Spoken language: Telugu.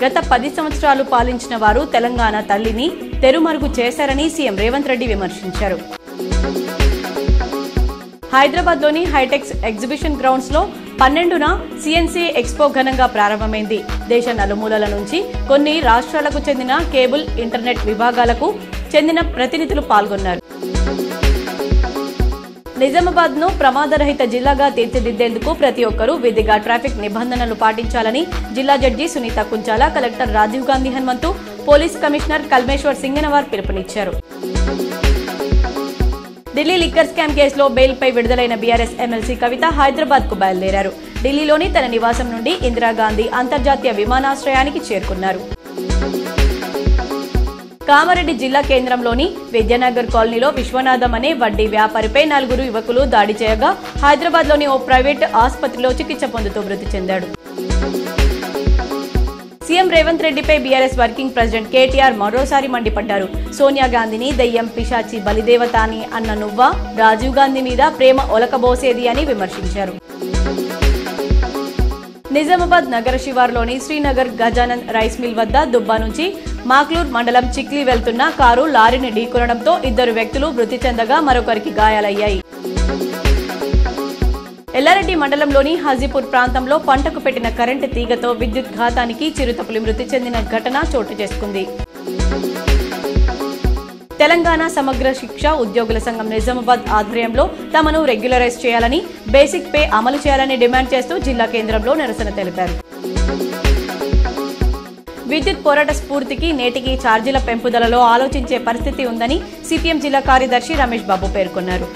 గత 10 సంవత్సరాలు పాలించిన వారు తెలంగాణ తల్లిని తెరుమరుగు చేశారని సీఎం రేవంత్ రెడ్డి విమర్శించారు. హైదరాబాద్లోని హైటెక్స్ ఎగ్జిబిషన్ గ్రౌండ్స్ లో 12న సిఎన్సి ఎక్స్పో ఘనంగా ప్రారంభమైంది. దేశ నలుమూలల నుంచి కొన్ని రాష్ట్రాలకు చెందిన కేబుల్, ఇంటర్నెట్ విభాగాలకు చెందిన ప్రతినిధులు పాల్గొన్నారు. నిజామాబాద్ ను ప్రమాదరహిత జిల్లాగా తీర్చిదిద్దేందుకు ప్రతి ఒక్కరూ విధిగా ట్రాఫిక్ నిబంధనలు పాటించాలని జిల్లా judge Sunitha Kunchala, collector Rajiv Gandhi Hanumanthu, police commissioner Kalmeshwar Singanavar పిలుపునిచ్చారు. ఢిల్లీ లిక్కర్ స్కామ్ కేసులో బెయిల్పై విడుదలైన బీఆర్ఎస్ ఎమ్మెల్సీ కవిత హైదరాబాద్ కు బయలుదేరారు. ఢిల్లీలోని తన నివాసం నుండి ఇందిరాగాంధీ అంతర్జాతీయ విమానాశ్రయానికి చేరుకున్నారు. కామారెడ్డి జిల్లా కేంద్రంలోని విద్యానగర్ కాలనీలో విశ్వనాథం అనే వడ్డీ వ్యాపారిపై 4 యువకులు దాడి చేయగా హైదరాబాద్లోని ఓ ప్రైవేట్ ఆసుపత్రిలో చికిత్స పొందుతూ మృతి చెందాడు. సీఎం రేవంత్ రెడ్డిపై బీఆర్ఎస్ వర్కింగ్ ప్రెసిడెంట్ కేటీఆర్ మరోసారి మండిపడ్డారు. సోనియా గాంధీని దయ్యం, పిశాచి, బలిదేవత అని అన్న నువ్వా రాజీవ్ గాంధీ మీద ప్రేమ ఒలకబోసేది అని విమర్శించారు. నిజామాబాద్ నగర శివారులోని శ్రీనగర్ గజానంద్ రైస్ మిల్ వద్ద దుబ్బా నుంచి మాక్లూర్ మండలం చిక్లీ వెళ్తున్న కారు లారీని ఢీకొనడంతో 2 వ్యక్తులు మృతి చెందగా మరొకరికి గాయాలయ్యాయి. ఎల్లారెడ్డి మండలంలోని హాజీపూర్ ప్రాంతంలో పంటకు పెట్టిన కరెంటు తీగతో విద్యుత్ ఘాతానికి చిరుతపులి మృతి చెందిన ఘటన చోటు చేసుకుంది. తెలంగాణ సమగ్ర శిక్ష ఉద్యోగుల సంఘం నిజామాబాద్ ఆధ్వర్యంలో తమను రెగ్యులరైజ్ చేయాలని, బేసిక్ పే అమలు చేయాలని డిమాండ్ చేస్తూ జిల్లా కేంద్రంలో నిరసన తెలిపారు. విద్యుత్ పోరాట స్ఫూర్తికి నేటికి ఛార్జీల పెంపుదలలో ఆలోచించే పరిస్థితి ఉందని సిపిఎం జిల్లా కార్యదర్శి రమేష్ బాబు పేర్కొన్నారు.